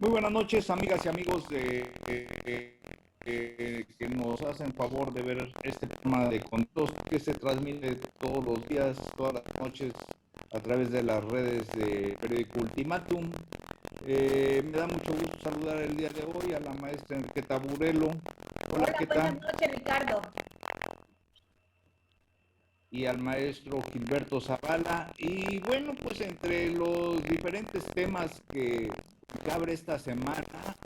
Muy buenas noches, amigas y amigos que nos hacen favor de ver este programa de contos que se transmite todos los días, todas las noches, a través de las redes de Periódico Ultimátum. Me da mucho gusto saludar el día de hoy a la maestra Enriqueta Burelo. Hola, Hola, ¿qué buenas tal? noches, Ricardo. Y al maestro Gilberto Zavala. Y bueno, pues entre los diferentes temas que abre esta semana,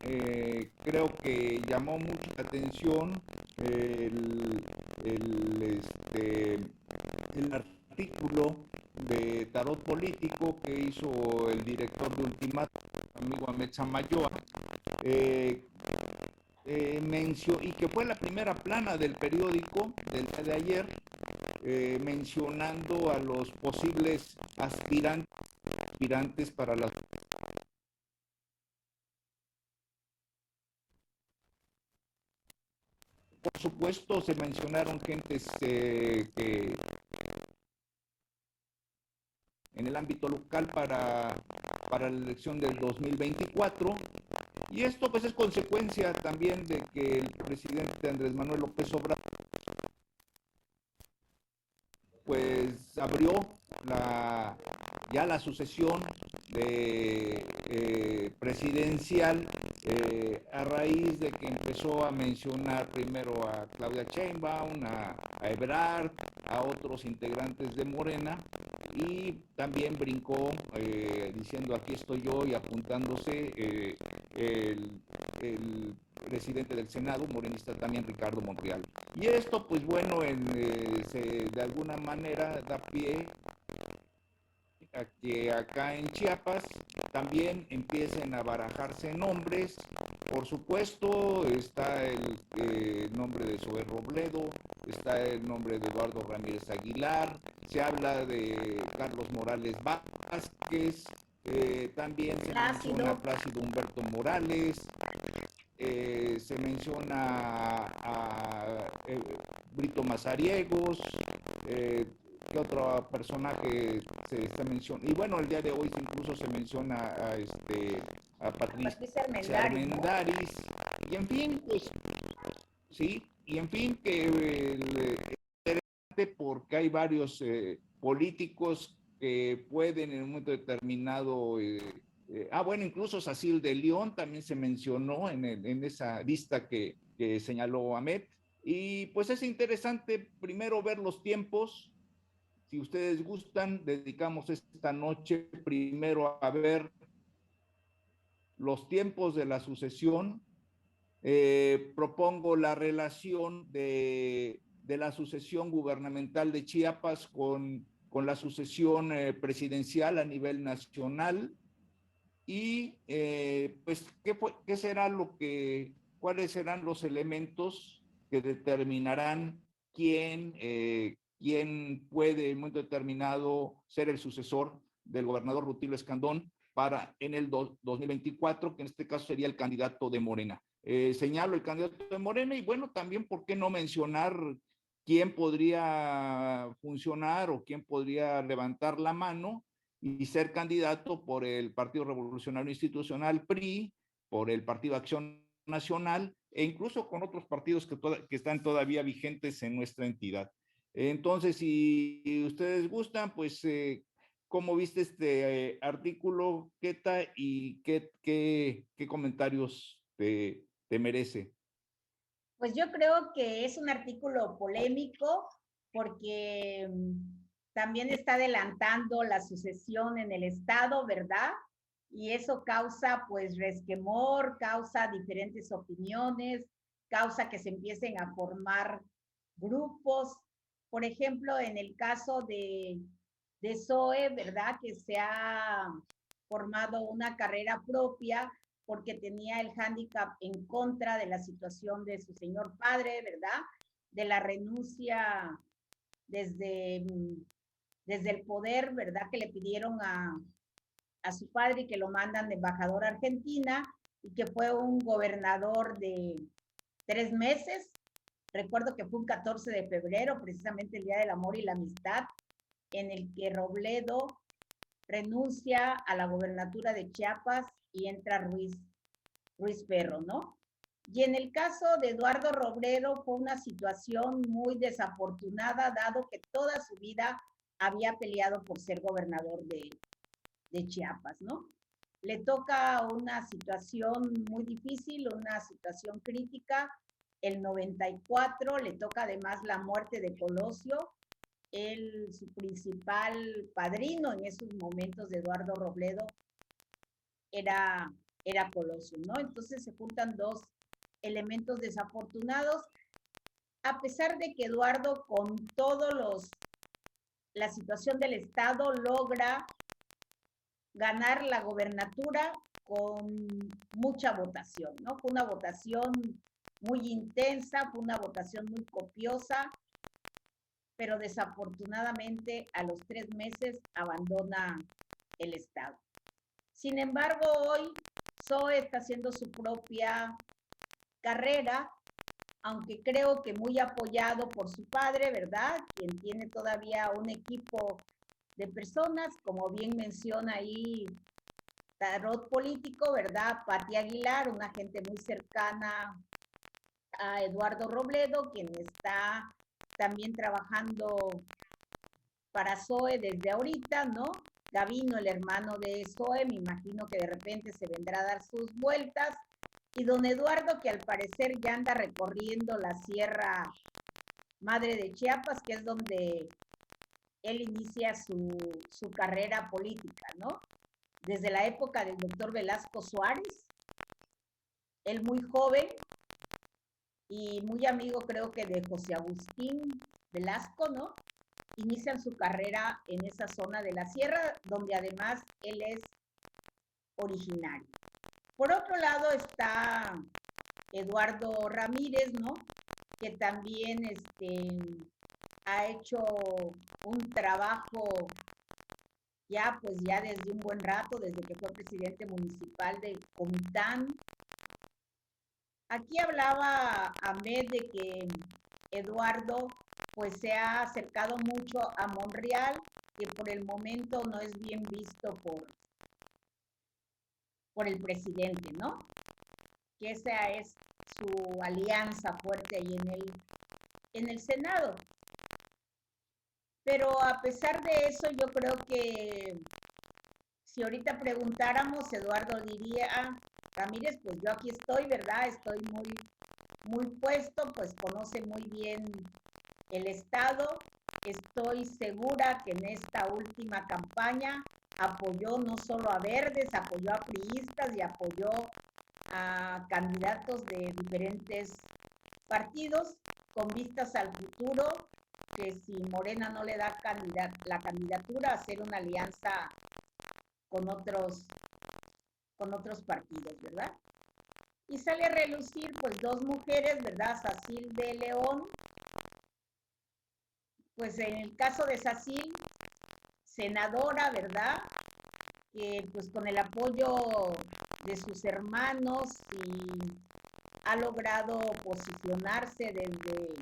creo que llamó mucho la atención el, el, el artículo de Tarot Político que hizo el director de Ultimato, amigo Ahmed Samayoa, eh, y que fue la primera plana del periódico del día de ayer, mencionando a los posibles aspirantes para las... Por supuesto, se mencionaron gentes que en el ámbito local para la elección del 2024. Y esto pues es consecuencia también de que el presidente Andrés Manuel López Obrador pues abrió ya la sucesión de presidencial, a raíz de que empezó a mencionar primero a Claudia Sheinbaum, a Ebrard, a otros integrantes de Morena, y también brincó diciendo aquí estoy yo y apuntándose el presidente del Senado, morenista también, Ricardo Monreal. Y esto, pues bueno, de alguna manera da pie a que acá en Chiapas también empiecen a barajarse nombres. Por supuesto, está el nombre de Zoé Robledo, está el nombre de Eduardo Ramírez Aguilar, se habla de Carlos Morales Vázquez, también se menciona a Plácido. Plácido Humberto Morales, se menciona a Brito Mazariegos, eh, ¿qué otro personaje se está mencionando? Y bueno, el día de hoy incluso se menciona a Patricia Patricia Armendáriz, ¿no? Armendáriz, y en fin, pues sí, y en fin, porque hay varios políticos que pueden en un momento determinado, bueno, incluso Sacil de León también se mencionó en esa lista que señaló Ahmed, y pues es interesante primero ver los tiempos. Si ustedes gustan, dedicamos esta noche primero a ver los tiempos de la sucesión. Propongo la relación de la sucesión gubernamental de Chiapas con la sucesión presidencial a nivel nacional y pues qué será cuáles serán los elementos que determinarán quién puede en un momento determinado ser el sucesor del gobernador Rutilio Escandón en el 2024, que en este caso sería el candidato de Morena. Señalo el candidato de Morena y bueno, también por qué no mencionar quién podría funcionar o quién podría levantar la mano y ser candidato por el Partido Revolucionario Institucional PRI, por el Partido Acción Nacional e incluso con otros partidos que están todavía vigentes en nuestra entidad. Entonces, si ustedes gustan, pues, ¿cómo viste este artículo, Keta, y qué comentarios te merece? Pues yo creo que es un artículo polémico porque también está adelantando la sucesión en el Estado, ¿verdad? Y eso causa pues resquemor, causa diferentes opiniones, causa que se empiecen a formar grupos. Por ejemplo, en el caso de Zoe, ¿verdad? Que se ha formado una carrera propia porque tenía el hándicap en contra de la situación de su señor padre, ¿verdad? De la renuncia desde, desde el poder, ¿verdad? Que le pidieron a su padre y que lo mandan de embajador a Argentina y que fue un gobernador de 3 meses. Recuerdo que fue un 14 de febrero, precisamente el Día del Amor y la Amistad, en el que Robledo renuncia a la gobernatura de Chiapas y entra Ruiz. Ruiz Ferro, ¿no? Y en el caso de Eduardo Robledo fue una situación muy desafortunada, dado que toda su vida había peleado por ser gobernador de Chiapas, ¿no? Le toca una situación muy difícil, una situación crítica. El 94 le toca además la muerte de Colosio, su principal padrino en esos momentos de Eduardo Robledo era Colosio, ¿no? Entonces se juntan dos elementos desafortunados, a pesar de que Eduardo, con la situación del Estado, logra ganar la gobernatura con mucha votación, ¿no? Fue una votación muy intensa, fue una votación muy copiosa, pero desafortunadamente a los 3 meses abandona el Estado. Sin embargo, hoy Zoe está haciendo su propia carrera, aunque creo que muy apoyado por su padre, ¿verdad? Quien tiene todavía un equipo de personas, como bien menciona ahí Tarot Político, ¿verdad? Pati Aguilar, una gente muy cercana a Eduardo Robledo, quien está también trabajando para Zoe desde ahorita, ¿no? Gavino, el hermano de Zoe, me imagino que de repente se vendrá a dar sus vueltas. Y don Eduardo, que al parecer ya anda recorriendo la Sierra Madre de Chiapas, que es donde él inicia su carrera política, ¿no? Desde la época del doctor Velasco Suárez, él muy joven y muy amigo, creo que de José Agustín Velasco, ¿no? Inician su carrera en esa zona de la sierra, donde además él es originario. Por otro lado está Eduardo Ramírez, ¿no? Que también ha hecho un trabajo ya desde un buen rato, desde que fue presidente municipal de Comitán. Aquí hablaba Ahmed de que Eduardo pues se ha acercado mucho a Monreal, que por el momento no es bien visto por el presidente, ¿no? Que esa es su alianza fuerte ahí en el Senado. Pero a pesar de eso, yo creo que si ahorita preguntáramos, Eduardo diría, Ramírez, pues yo aquí estoy, ¿verdad? Estoy muy puesto, pues conoce muy bien el Estado. Estoy segura que en esta última campaña apoyó no solo a verdes, apoyó a priistas y apoyó a candidatos de diferentes partidos con vistas al futuro, que si Morena no le da la candidatura, hacer una alianza con otros partidos, ¿verdad? Y sale a relucir pues dos mujeres, ¿verdad? Sacil de León, pues en el caso de Sacil, senadora, ¿verdad? Que pues con el apoyo de sus hermanos y ha logrado posicionarse desde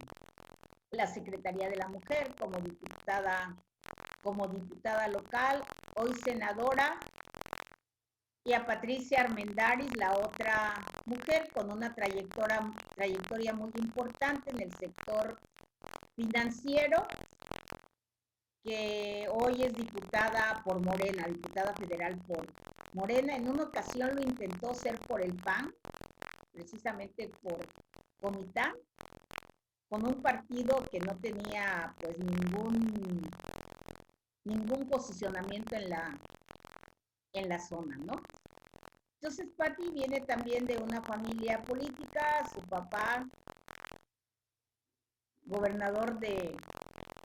la Secretaría de la Mujer como diputada local, hoy senadora, y a Patricia Armendáriz, la otra mujer con una trayectoria muy importante en el sector financiero, que hoy es diputada por Morena, diputada federal por Morena. En una ocasión lo intentó ser por el PAN, precisamente por Comitán, con un partido que no tenía pues ningún posicionamiento en la zona, ¿no? Entonces Pati viene también de una familia política, su papá gobernador de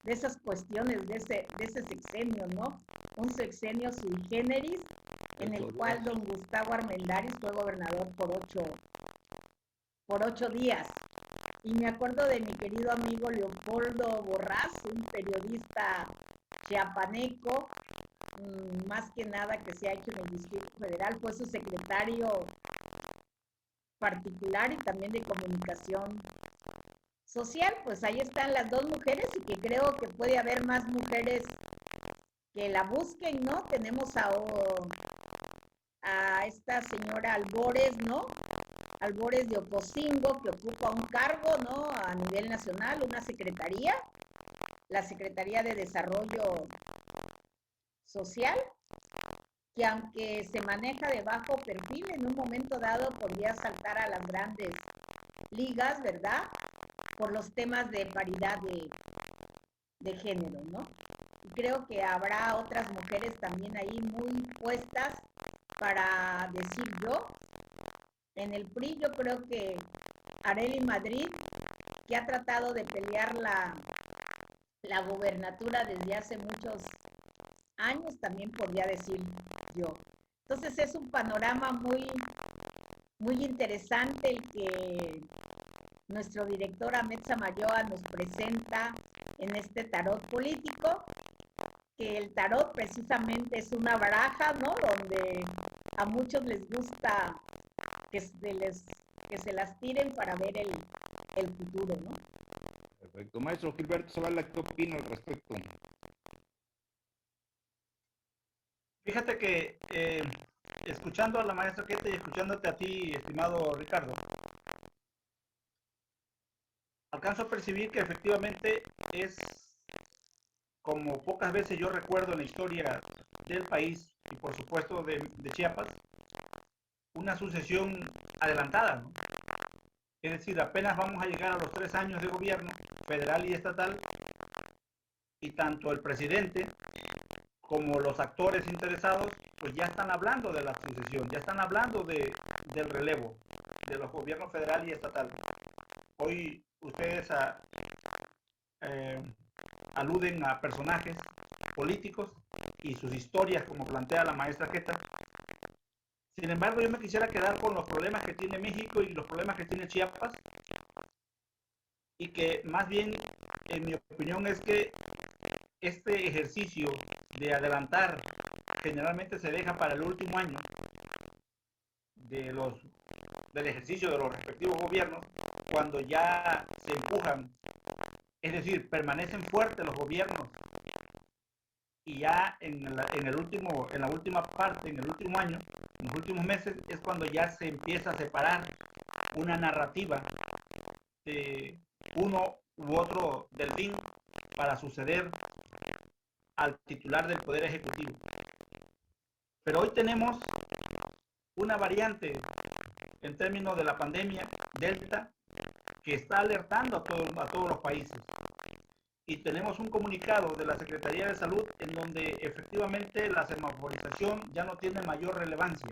esas cuestiones, de ese sexenio, ¿no? Un sexenio sui generis, en el cual don Gustavo Armendáriz fue gobernador por 8 días. Y me acuerdo de mi querido amigo Leopoldo Borrás, un periodista chiapaneco, más que nada que se ha hecho en el Distrito Federal, fue su secretario particular y también de comunicación social. Pues ahí están las dos mujeres y que creo que puede haber más mujeres que la busquen, ¿no? Tenemos a esta señora Albores, ¿no? Albores de Ocosingo, que ocupa un cargo, ¿no? A nivel nacional, una secretaría, la Secretaría de Desarrollo Social, que aunque se maneja de bajo perfil, en un momento dado podría saltar a las grandes ligas, ¿verdad? Por los temas de paridad de género, ¿no? Y creo que habrá otras mujeres también ahí muy puestas para decir yo. En el PRI yo creo que Arely Madrid, que ha tratado de pelear la gubernatura desde hace muchos años, también podría decir yo. Entonces es un panorama muy, muy interesante el que nuestro director Ahmed Samayoa nos presenta en este tarot político, que el tarot precisamente es una baraja, ¿no? Donde a muchos les gusta que se las tiren para ver el futuro, ¿no? Perfecto. Maestro Gilberto Zavala, ¿qué opina al respecto? Fíjate que escuchando a la maestra Kete y escuchándote a ti, estimado Ricardo, alcanzo a percibir que efectivamente es, como pocas veces yo recuerdo en la historia del país y por supuesto de Chiapas, una sucesión adelantada, ¿no? Es decir, apenas vamos a llegar a los 3 años de gobierno federal y estatal, y tanto el presidente como los actores interesados pues ya están hablando de la sucesión, ya están hablando del relevo de los gobiernos federal y estatal. Hoy ustedes aluden a personajes políticos y sus historias, como plantea la maestra Queta. Sin embargo, yo me quisiera quedar con los problemas que tiene México y los problemas que tiene Chiapas, y que más bien, en mi opinión, es que este ejercicio de adelantar generalmente se deja para el último año del ejercicio de los respectivos gobiernos, cuando ya se empujan, es decir, permanecen fuertes los gobiernos, y ya en la última parte, en el último año, en los últimos meses, es cuando ya se empieza a separar una narrativa de uno u otro delfín para suceder al titular del Poder Ejecutivo. Pero hoy tenemos una variante en términos de la pandemia, Delta, que está alertando a todos los países. Y tenemos un comunicado de la Secretaría de Salud en donde efectivamente la semaforización ya no tiene mayor relevancia.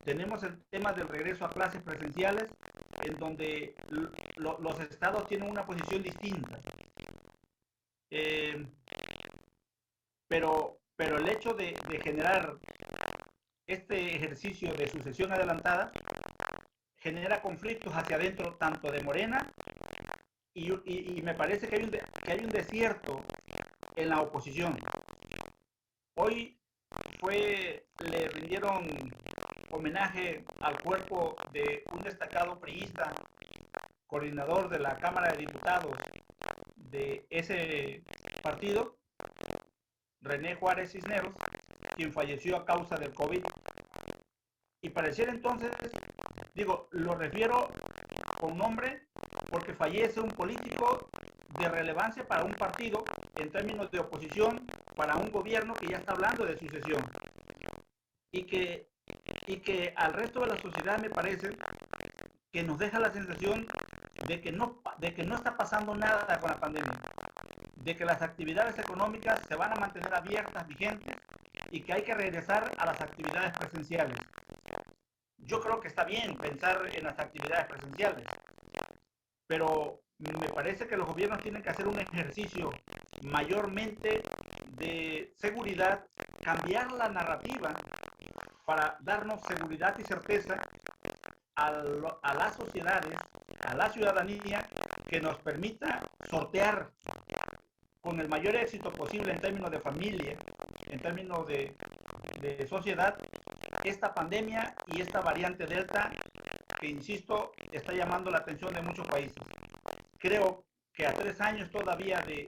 Tenemos el tema del regreso a clases presenciales, en donde los estados tienen una posición distinta. Pero el hecho de generar este ejercicio de sucesión adelantada genera conflictos hacia adentro, tanto de Morena, y me parece que hay un desierto en la oposición. Hoy le rindieron homenaje al cuerpo de un destacado priista, coordinador de la Cámara de Diputados de ese partido, René Juárez Cisneros, quien falleció a causa del COVID. Y pareciera entonces, lo refiero con nombre porque fallece un político de relevancia para un partido en términos de oposición, para un gobierno que ya está hablando de sucesión. Y que al resto de la sociedad me parece que nos deja la sensación de que no está pasando nada con la pandemia, de que las actividades económicas se van a mantener abiertas, vigentes, y que hay que regresar a las actividades presenciales. Yo creo que está bien pensar en las actividades presenciales, pero me parece que los gobiernos tienen que hacer un ejercicio mayormente de seguridad, cambiar la narrativa para darnos seguridad y certeza a las sociedades, a la ciudadanía, que nos permita sortear con el mayor éxito posible en términos de familia, en términos de sociedad, esta pandemia y esta variante Delta que, insisto, está llamando la atención de muchos países. Creo que a 3 años todavía de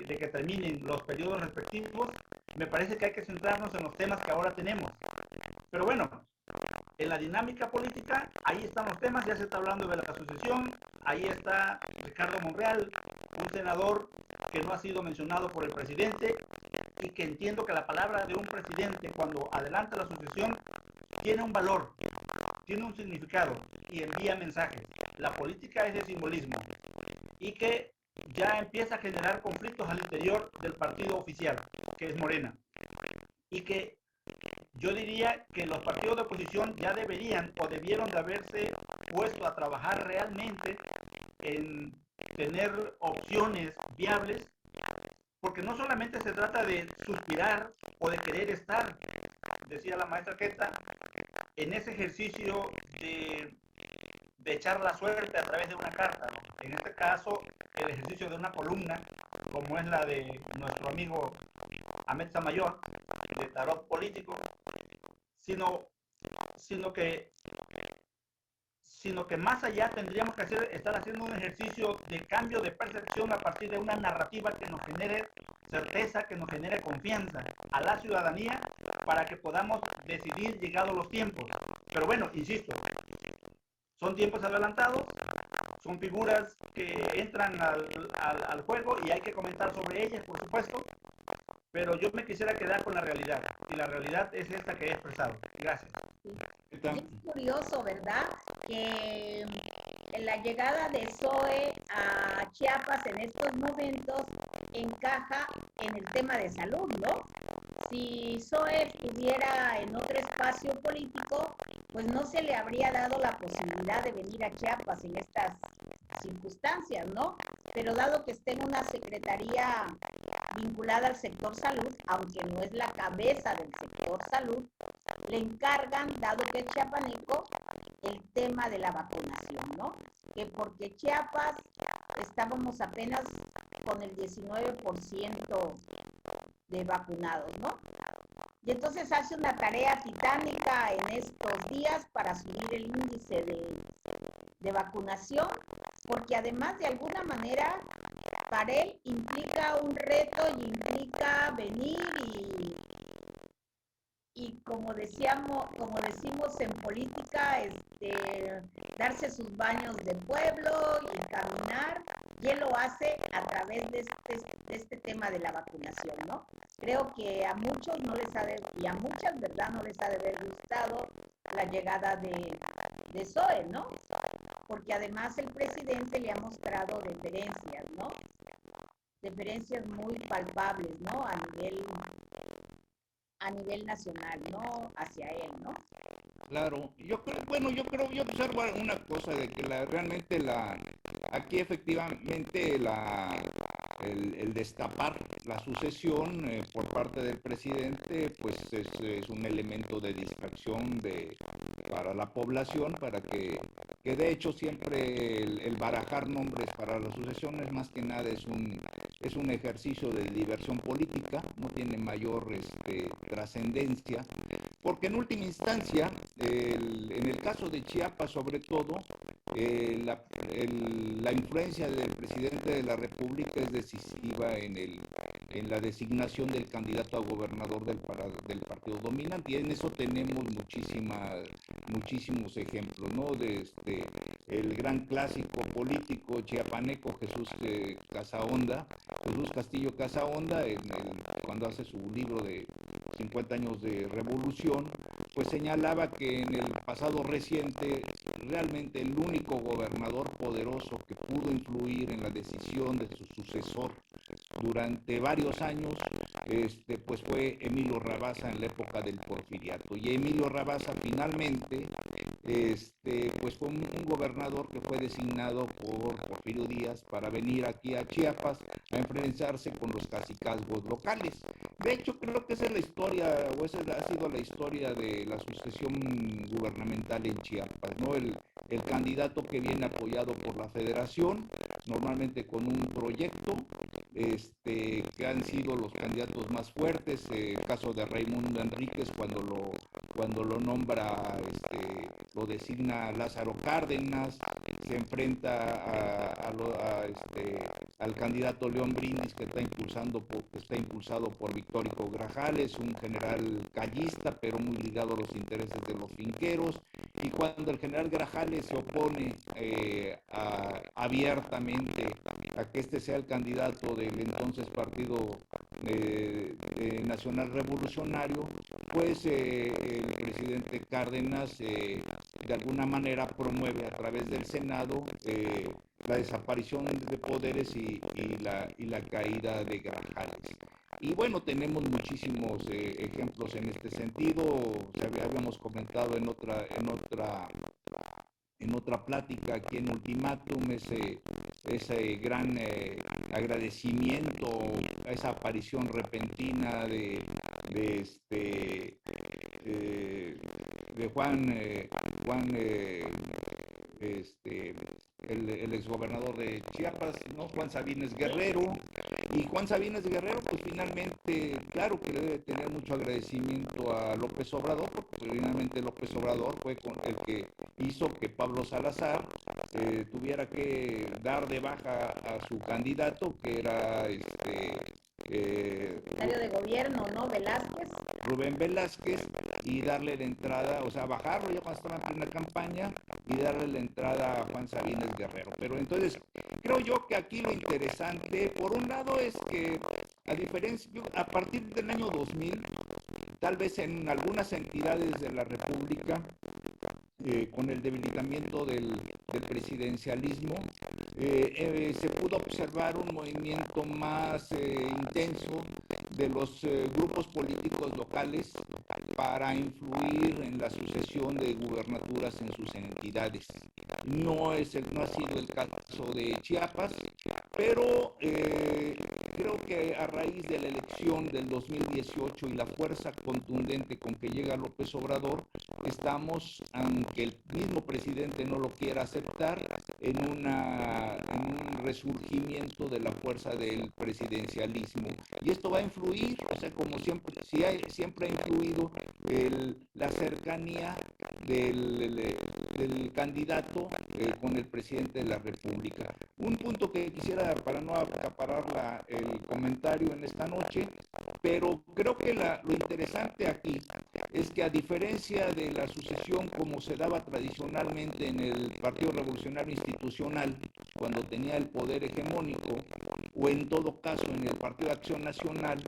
que terminen los periodos respectivos, me parece que hay que centrarnos en los temas que ahora tenemos. Pero bueno, en la dinámica política, ahí están los temas, ya se está hablando de la sucesión, ahí está Ricardo Monreal, un senador que no ha sido mencionado por el presidente y que entiendo que la palabra de un presidente cuando adelanta la sucesión tiene un valor, tiene un significado y envía mensajes. La política es de simbolismo y que ya empieza a generar conflictos al interior del partido oficial, que es Morena, y que yo diría que los partidos de oposición ya deberían o debieron de haberse puesto a trabajar realmente en tener opciones viables, porque no solamente se trata de suspirar o de querer estar, decía la maestra Queta, en ese ejercicio de echar la suerte a través de una carta, ¿no? En este caso, el ejercicio de una columna, como es la de nuestro amigo Ahmed Samayor, de tarot político, sino que más allá tendríamos que estar haciendo un ejercicio de cambio de percepción a partir de una narrativa que nos genere certeza, que nos genere confianza a la ciudadanía para que podamos decidir llegados los tiempos. Pero bueno, insisto, son tiempos adelantados, son figuras que entran al juego y hay que comentar sobre ellas, por supuesto, pero yo me quisiera quedar con la realidad, y la realidad es esta que he expresado. Gracias. Es curioso, ¿verdad? Que la llegada de Zoe a Chiapas en estos momentos encaja en el tema de salud, ¿no? Si Zoe estuviera en otro espacio político, pues no se le habría dado la posibilidad de venir a Chiapas en estas circunstancias, ¿no? Pero dado que esté en una secretaría vinculada al sector salud, aunque no es la cabeza del sector salud, le encargan, dado que es chiapaneco, el tema de la vacunación, ¿no? Que porque Chiapas estábamos apenas con el 19% de vacunados, ¿no? Y entonces hace una tarea titánica en estos días para subir el índice de vacunación, porque además de alguna manera para él implica un reto y implica venir y como decimos en política, darse sus baños de pueblo y caminar, y él lo hace a través de este tema de la vacunación, ¿no? Creo que a muchos no les ha de, y a muchas, ¿verdad? No les ha de haber gustado la llegada de Zoe, ¿no? Porque además el presidente le ha mostrado deferencias, ¿no? Deferencias muy palpables, ¿no? A nivel nacional, ¿no? Hacia él, ¿no? Claro, yo observo una cosa de que aquí efectivamente el destapar la sucesión por parte del presidente, pues es un elemento de distracción para la población, para que de hecho siempre el barajar nombres para la sucesión es más que nada es un ejercicio de diversión política, no tiene mayor trascendencia, porque en última instancia, en el caso de Chiapas sobre todo, la influencia del presidente de la República es decisiva en la designación del candidato a gobernador del partido dominante, y en eso tenemos muchísimos ejemplos, ¿no? El gran clásico político chiapaneco Jesús Castillo Casaonda, cuando hace su libro de 50 años de revolución, pues señalaba que en el pasado reciente realmente el único gobernador poderoso que pudo influir en la decisión de su sucesor durante varios años, pues fue Emilio Rabasa en la época del Porfiriato. Y Emilio Rabasa finalmente, pues fue un gobernador que fue designado por Porfirio Díaz para venir aquí a Chiapas a enfrentarse con los cacicazgos locales. De hecho, creo que esa es la historia, o esa ha sido la historia de la sucesión gubernamental en Chiapas, ¿no? El candidato que viene apoyado por la federación, normalmente con un proyecto, que han sido los candidatos más fuertes, el caso de Raimundo Enríquez cuando lo nombra, lo designa Lázaro Cárdenas, se enfrenta al candidato León Brindis, que está impulsado por Victórico Grajales, un general callista, pero muy ligado a los intereses de los finqueros, cuando el general Grajales se opone abiertamente a que este sea el candidato del entonces Partido Nacional Revolucionario, pues el presidente Cárdenas de alguna manera promueve a través del Senado la desaparición de poderes y la caída de Grajales. Y bueno, tenemos muchísimos ejemplos en este sentido. Habíamos comentado en otra plática aquí en Ultimátum ese gran agradecimiento a esa aparición repentina de Juan el exgobernador de Chiapas, ¿no? Juan Sabines Guerrero. Y Juan Sabines Guerrero, pues finalmente, claro que debe tener mucho agradecimiento a López Obrador, porque finalmente López Obrador fue el que hizo que Pablo Salazar tuviera que dar de baja a su candidato, que era secretario de gobierno, ¿no? Velázquez. Rubén Velázquez, y darle la entrada, o sea, bajarlo ya cuando estaba en plena campaña y darle la entrada a Juan Sabines Guerrero. Pero entonces, creo yo que aquí lo interesante, por un lado, es que a partir del año 2000, tal vez en algunas entidades de la República, con el debilitamiento del presidencialismo, se pudo observar un movimiento más intenso de los grupos políticos locales para influir en la sucesión de gubernaturas en sus entidades. No ha sido el caso de Chiapas, pero creo que a raíz de la elección del 2018 y la fuerza contundente con que llega López Obrador, estamos, aunque el mismo presidente no lo quiera aceptar, en un resurgimiento de la fuerza del presidencialismo. Y esto va a influir, o sea, como siempre, siempre ha influido la cercanía del candidato con el presidente de la República. Un punto que quisiera, para no acaparar el comentario en esta noche, pero creo que lo interesante aquí es que, a diferencia de la sucesión como se daba tradicionalmente en el Partido Revolucionario Institucional, cuando tenía el poder hegemónico, o en todo caso en el Partido de Acción Nacional,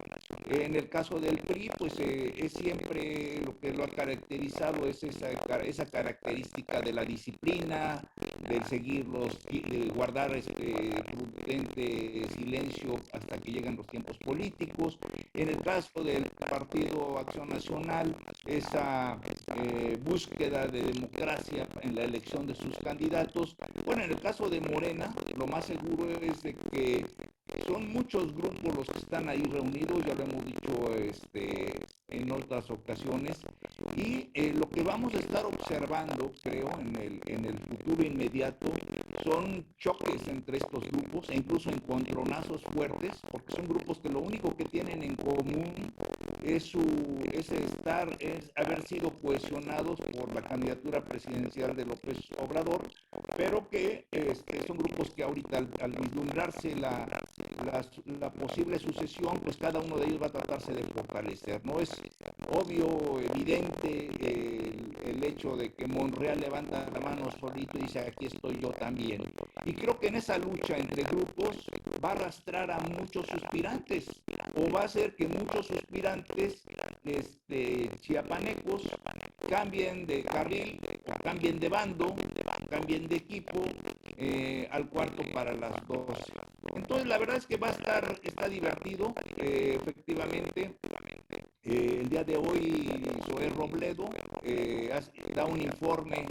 en el caso del PRI, pues es siempre lo que lo ha caracterizado, es esa característica de la disciplina, del de guardar prudente silencio hasta que llegan los tiempos políticos. En el caso del Partido Acción Nacional, esa búsqueda de democracia en la elección de sus candidatos. Bueno, en el caso de Morena, lo más seguro es de que son muchos grupos los que están ahí reunidos, ya lo hemos dicho en otras ocasiones, y lo que vamos a estar observando, creo, en el futuro inmediato, son choques entre estos grupos e incluso encontronazos fuertes, porque son grupos que lo único que tienen en común es haber sido cohesionados por la candidatura presidencial de López Obrador, pero que son grupos que ahorita al vislumbrarse la posible sucesión, pues cada uno de ellos va a tratarse de fortalecer. No es obvio, evidente el hecho de que Monreal levanta la mano solito y dice: aquí estoy yo también. Y creo que en esa lucha entre grupos va a arrastrar a muchos suspirantes, o va a hacer que muchos suspirantes chiapanecos cambien de carril, cambien de bando, cambien de equipo al cuarto para las 12. Entonces la verdad es que está divertido, efectivamente. El día de hoy Zoé Robledo da un informe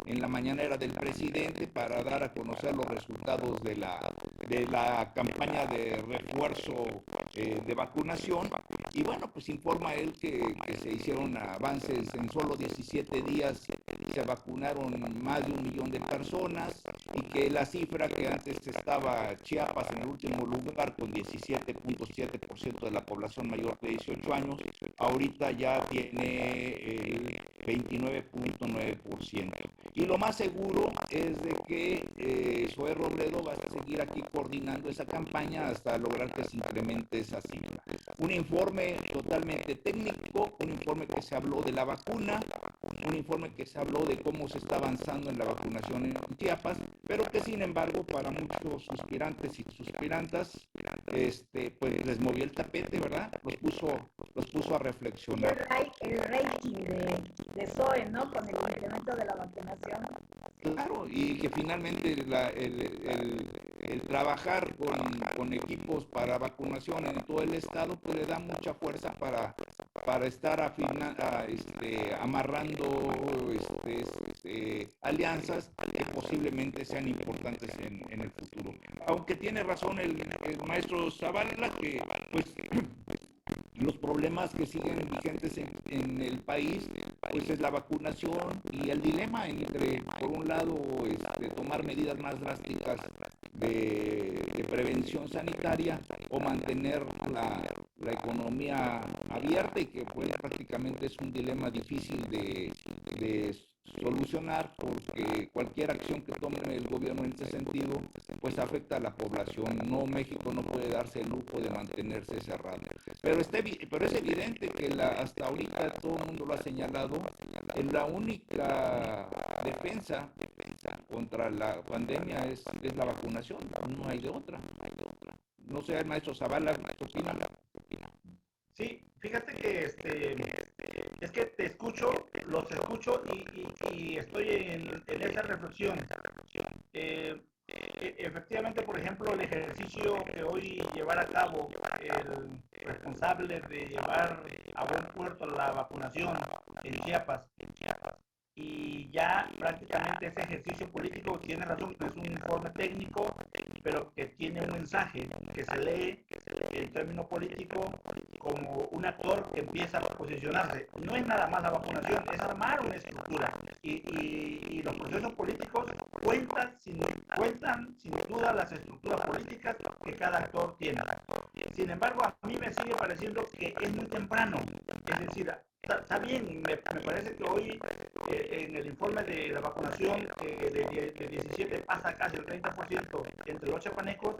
en la mañanera del presidente para dar a conocer los resultados de la campaña de refuerzo de vacunación, y bueno, pues informa él que se hicieron avances. En solo 17 días se vacunaron más de 1 millón de personas, y que la cifra que antes estaba Chiapas en el último lugar con 17.7% de la población mayor de 18 años, ahorita ya tiene el 29.9%. Y lo más seguro es de que Zoé Robledo va a seguir aquí coordinando esa campaña hasta lograr que se incremente esa cifra. Un informe totalmente técnico, un informe que se habló de la vacuna, un informe que se habló de cómo se está avanzando en la vacunación en Chiapas, pero que sin embargo para muchos suspirantes y suspirantas, pues les movió el tapete, ¿verdad? Los puso a reflexionar. El rating de Zoe, ¿no? Con el incremento de la vacunación. Claro, y que finalmente el trabajar con equipos para vacunación en todo el estado, pues le da mucha fuerza para estar amarrando alianzas que posiblemente sean importantes en el futuro. Aunque tiene razón el maestro Zavala, que pues los problemas que siguen vigentes en el país, pues es la vacunación y el dilema entre, por un lado, tomar medidas más drásticas de prevención sanitaria o mantener la economía abierta, y que pues prácticamente es un dilema difícil de solucionar, porque cualquier acción que tome el gobierno en ese sentido pues afecta a la población. No, México no puede darse el lujo de mantenerse cerrado, pero es evidente que hasta ahorita todo el mundo lo ha señalado, la única defensa contra la pandemia es la vacunación, no hay de otra. No sé, maestro Zavala, ¿qué opina? Sí, fíjate que es que te escucho, los escucho y estoy en esa reflexión. Efectivamente, por ejemplo, el ejercicio que hoy llevar a cabo el responsable de llevar a buen puerto la vacunación en Chiapas, y ya prácticamente ese ejercicio político tiene razón, es un informe técnico, pero que tiene un mensaje que se lee en término político como un actor que empieza a posicionarse. No es nada más la vacunación, es armar una estructura. Y los procesos políticos cuentan sin duda las estructuras políticas que cada actor tiene. Sin embargo, a mí me sigue pareciendo que es muy temprano. Es decir, está bien, me parece que hoy en el informe de la vacunación de 17 pasa casi el 30% entre los chapanecos,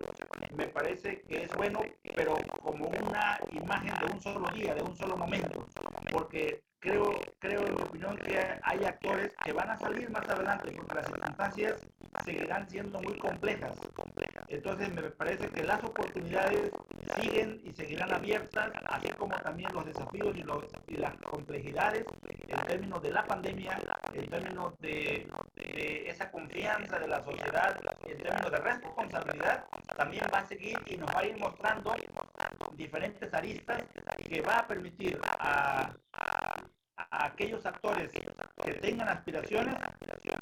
me parece que es bueno, pero como una imagen de un solo día, de un solo momento, porque creo en mi opinión que hay actores que van a salir más adelante, porque las circunstancias seguirán siendo muy complejas. Entonces me parece que las oportunidades siguen y seguirán abiertas, así como también los desafíos y las complejidades en términos de la pandemia, en términos de esa confianza de la sociedad, en términos de responsabilidad, también va a seguir y nos va a ir mostrando diferentes aristas que va a permitir a aquellos actores que tengan aspiraciones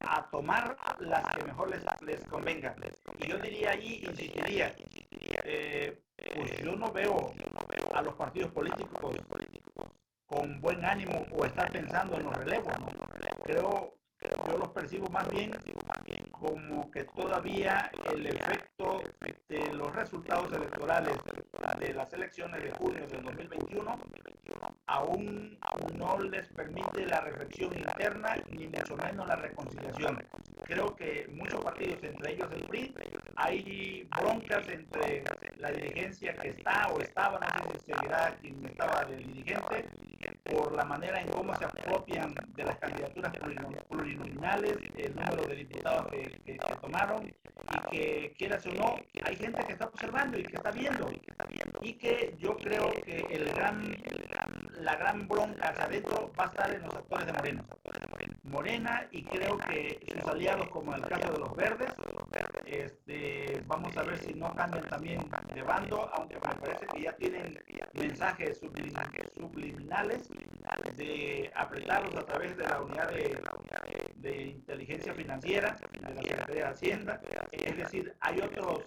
a tomar las que mejor les convenga. Y yo diría allí, insistiría, pues yo no veo a los partidos políticos con buen ánimo o estar pensando en los relevos, ¿no? Yo los percibo más bien como que todavía el efecto de los resultados electorales de las elecciones de junio del 2021 aún no les permite la reflexión interna ni mucho menos la reconciliación. Creo que muchos partidos, entre ellos el PRI, hay broncas entre la dirigencia que está o estaba, no sé si seguirá quien estaba de dirigente, por la manera en cómo se apropian de las candidaturas plurinominales, el número de diputados que se tomaron, y que quieras o no, hay gente que está observando y que está viendo, y que yo creo que la gran bronca hacia adentro va a estar en los actores de Morena, y creo que sus aliados, como en el caso de los verdes, vamos a ver si no cambian también de bando, aunque me parece que ya tienen mensajes subliminales de apretarlos a través de la unidad de inteligencia financiera de la Secretaría de Hacienda. Es decir, hay otros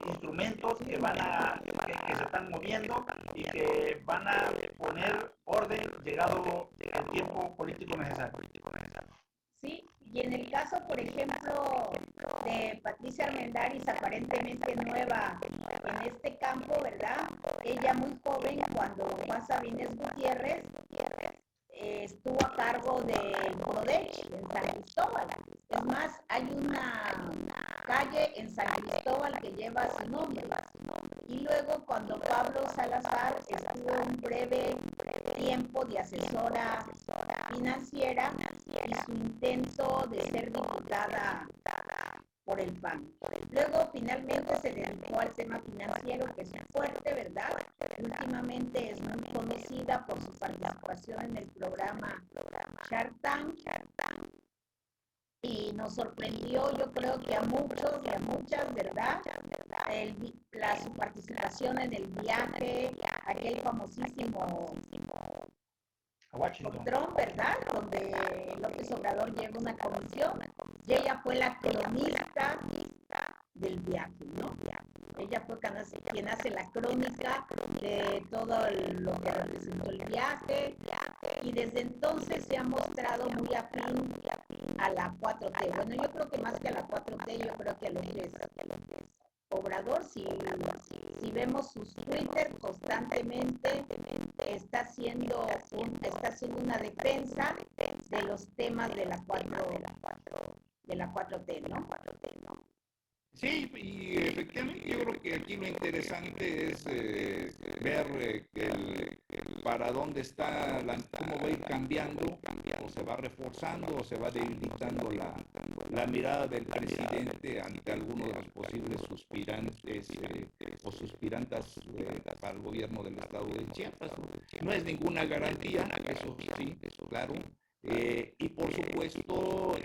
instrumentos que se están moviendo y que van a poner orden llegado el tiempo político necesario. Sí, y en el caso, por ejemplo, de Patricia Armendáriz, aparentemente nueva en este campo, ¿verdad? Ella muy joven, cuando Juan Sabines Gutiérrez estuvo a cargo del Prodech en San Cristóbal. hay una calle en San Cristóbal que lleva su nombre. Y luego cuando Pablo Salazar estuvo un breve tiempo de asesora financiera y su intento de ser diputada por el PAN. Luego finalmente se dedicó al tema financiero, que es fuerte, ¿verdad? Últimamente es muy conocida por su participación en el programa Shark Tank. Y nos sorprendió, yo creo que a muchos y a muchas, ¿verdad? Su participación en el viaje, aquel famosísimo A Washington. Trump, ¿verdad? Donde López Obrador lleva una comisión y ella fue la cronista del viaje, ¿no? Ella fue quien hace la crónica de todo lo que representó el viaje y desde entonces se ha mostrado muy afín a la 4T. Bueno, yo creo que más que a la 4T, yo creo que a López Obrador, si vemos sus Twitter constantemente, está haciendo una defensa de los temas de la 4T, ¿no? Sí, y efectivamente yo creo que aquí lo interesante es ver para dónde está, cómo va a ir cambiando, o se va reforzando, o se va debilitando la mirada del presidente ante alguno de los posibles suspirantes o suspirantas para el gobierno del estado de Chiapas. No es ninguna garantía, eso sí, claro. Y por supuesto,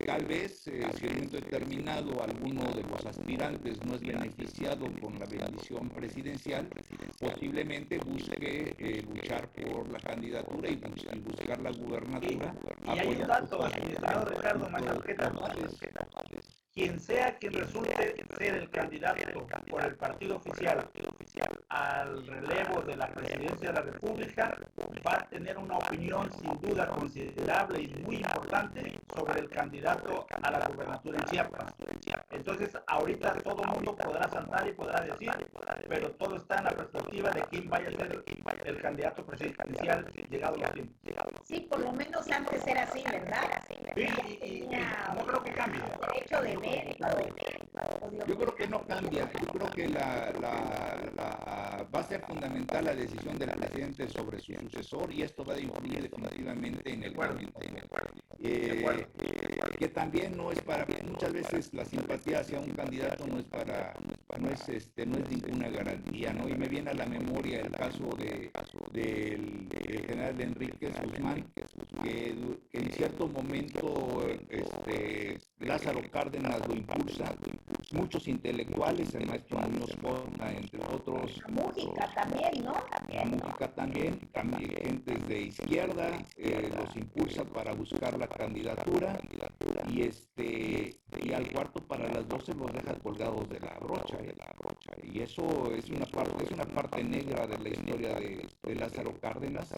tal vez si en un momento determinado alguno de los aspirantes no es beneficiado con la bendición presidencial, posiblemente busque luchar por la candidatura y buscar la gubernatura. Y hay un dato, administrador Ricardo Mañarqueta. Quien sea quien resulte ser el candidato por el partido oficial al relevo de la presidencia de la República va a tener una opinión sin duda considerable y muy importante sobre el candidato a la gubernatura en Chiapas. Entonces ahorita todo el mundo podrá saltar y podrá decir, pero todo está en la perspectiva de quién vaya a ser el candidato presidencial llegado los tiempos. Sí, por lo menos antes era así, ¿verdad? Sí, y no creo que cambie. Derecho de veto. Yo creo que no cambia. Yo creo que va a ser fundamental la decisión del presidente sobre su sucesor y esto va a influir definitivamente en el gobierno. Que también no es para, muchas veces la simpatía hacia un candidato no es ninguna garantía, ¿no? Y me viene a la memoria el caso del general Enríquez Guzmán, que en cierto momento Lázaro Cárdenas lo impulsa, muchos intelectuales, el maestro Muñoz Cota, entre otros. Mújica también, ¿no? La Mújica también gentes de izquierda los impulsa para buscar la candidatura y al cuarto para las 12 los deja colgados de la brocha, y eso es una parte negra de la historia de Lázaro Cárdenas,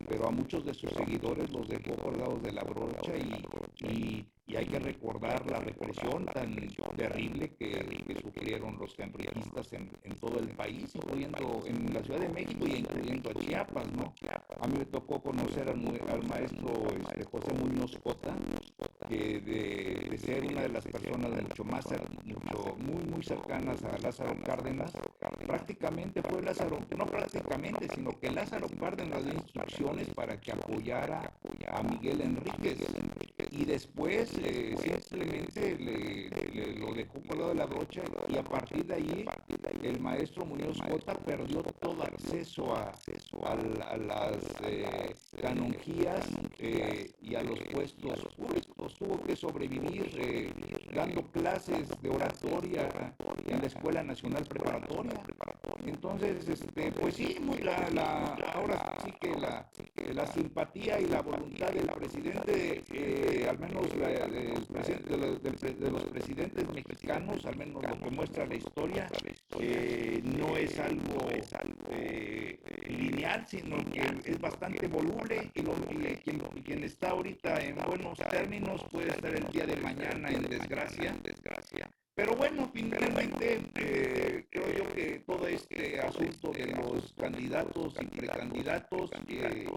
pero a muchos de sus seguidores los dejó colgados de la brocha y hay que recordar la represión tan terrible que sufrieron los cambridistas en todo el país, incluyendo en la Ciudad de México y incluyendo a Chiapas, ¿no? A mí me tocó conocer al maestro José Muñoz Cota, que de ser una de las personas muy cercanas a Lázaro Cárdenas, prácticamente fue sino que Lázaro Cárdenas dio instrucciones para que apoyara a Miguel Enríquez, y después simplemente lo dejó colgado de la brocha, y a partir de ahí el maestro Muñoz Cota perdió todo acceso a las canonjías y a los puestos públicos. Tuvo que sobrevivir dando clases de oratoria en la Escuela Nacional Preparatoria. Entonces, pues sí, ahora sí que la simpatía y la voluntad del presidente, al menos de los presidentes mexicanos, al menos lo que muestra la historia, no es algo lineal, sino que es bastante voluble, y quien está ahorita en buenos términos puede estar el día de mañana en desgracia. Pero bueno, finalmente creo yo que todo este asunto de los candidatos y precandidatos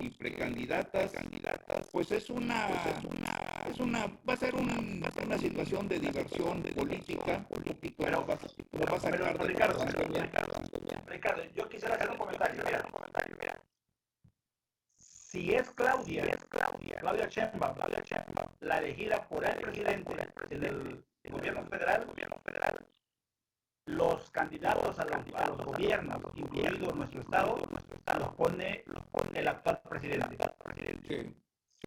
y precandidatas, pues va a ser una situación situación de diversión política, Pero, nos va a sacar de Ricardo, yo quisiera hacer un comentario. Mira. Si es Claudia Sheinbaum, la elegida por el presidente en el gobierno federal, los candidatos a los gobiernos, incluido nuestro estado, los pone el actual presidente. Sí.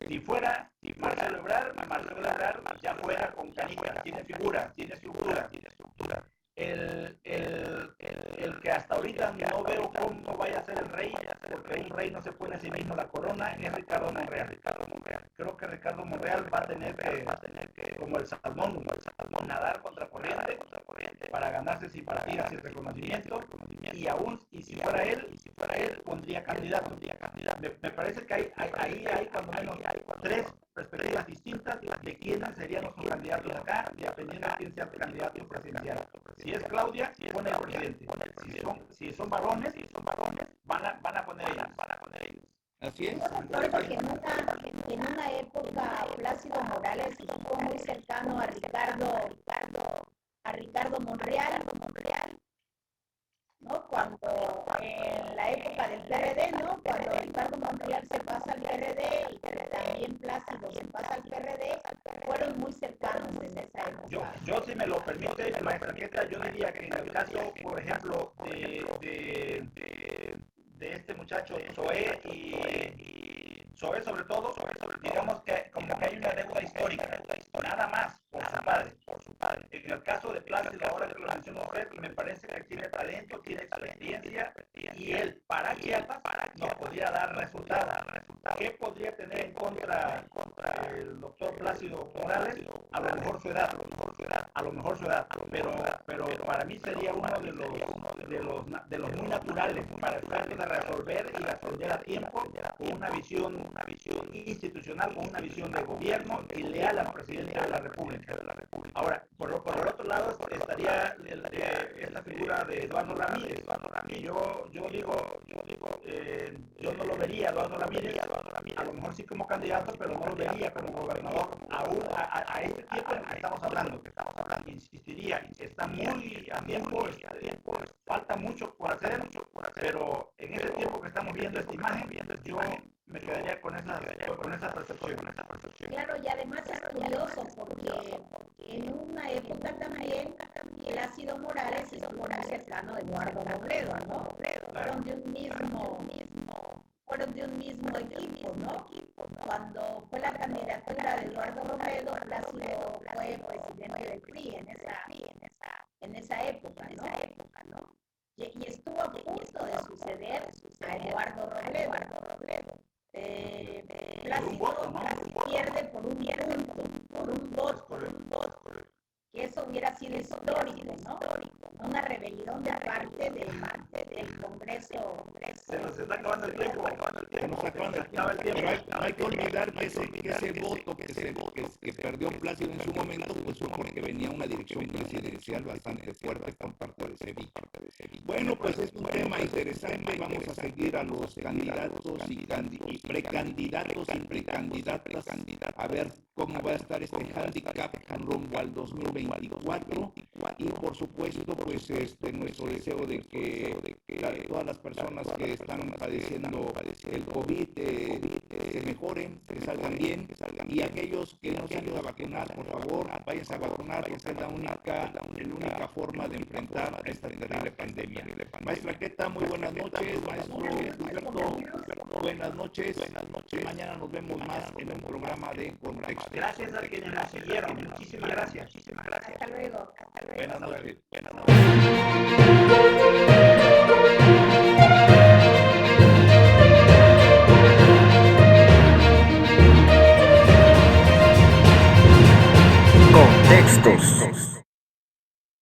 Si fuera Marcelo Ebrard ya fuera con canicas, tiene figura, tiene estructura. El que hasta ahorita no veo cómo vaya a ser el rey, porque un rey no se pone a sí mismo la corona, es Ricardo Monreal. Creo que Ricardo Monreal va a tener que como el salmón, nadar contra corriente para ganarse simpatías y reconocimiento, y si fuera él pondría candidato. Me parece que ahí hay cuando menos tres perspectivas distintas de quiénes serían los candidatos acá, dependiendo de quién sea el candidato presidencial. Si es Claudia, pone el presidente. Si son varones, van a poner ellos. Así es. Yo recuerdo que en una época Plácido Morales estuvo muy cercano a Ricardo Monreal, ¿no? Cuando en la época del PRD, ¿no? Cuando Ricardo Monreal se pasa al PRD y también Plácido se pasa al PRD, fueron muy cercanos en esa época. Yo si me lo permite, maestra Queta, yo diría que en el caso, por ejemplo, de este muchacho Zoé y Zoé sobre todo, digamos que como que hay una deuda histórica, nada más por su padre. En el caso de Plácido, ahora que lo mencionó usted, me parece que tiene talento, tiene experiencia, y él para Chiapas nos podría dar resultados. ¿Qué podría tener en contra el doctor Plácido Morales? A lo mejor su edad, pero para mí sería uno de los muy naturales para tratar de resolver y responder a tiempo con una visión institucional, con una visión de gobierno y leal al presidente de la República. Ahora, por el otro lado estaría esta figura de Eduardo Ramírez. Yo digo, yo no lo vería Eduardo Ramírez, a lo mejor sí como candidato, pero no lo vería como gobernador aún a este tiempo en el que estamos hablando. Insistiría, está muy a tiempo, falta mucho por hacer, pero en ese tiempo que estamos viendo esta imagen, yo me quedaría con esa percepción. Claro, y además es curioso porque en una época también Plácido Morales estuvo muy cercano a Eduardo Robledo, ¿no? Fueron de un mismo equipo, ¿no? Cuando fue la candidatura de Eduardo Robledo, Plácido fue presidente del PRI en esa época, ¿no? Y estuvo a punto de suceder a Eduardo Robledo. Plácido pierde por un voto, que eso hubiera sido histórico, ¿no? Una rebelión de parte del Congreso. Se nos está acabando el tiempo. Pero hay que olvidar que ese voto que perdió Plácido en su momento, pues fue porque venía una dirección presidencial bastante fuerte por parte de Sevilla. Bueno, pues es un tema interesante. Vamos a seguir a los candidatos y precandidatos y precandidatas a ver cómo va a estar este handicap rumbo al 2024. Y por supuesto, pues nuestro deseo de que todas las personas que están padeciendo el COVID se mejoren, que salgan bien, y aquellos que no se han ido a vacunar, por favor, váyanse a vacunar, porque es la única forma de enfrentar esta terrible pandemia. Maestra Queta, muy buenas noches. Maestro Gilberto, buenas noches. Mañana nos vemos más en un programa de Contexto. Gracias a quienes nos siguieron. Muchísimas gracias. Hasta luego. Buenas noches.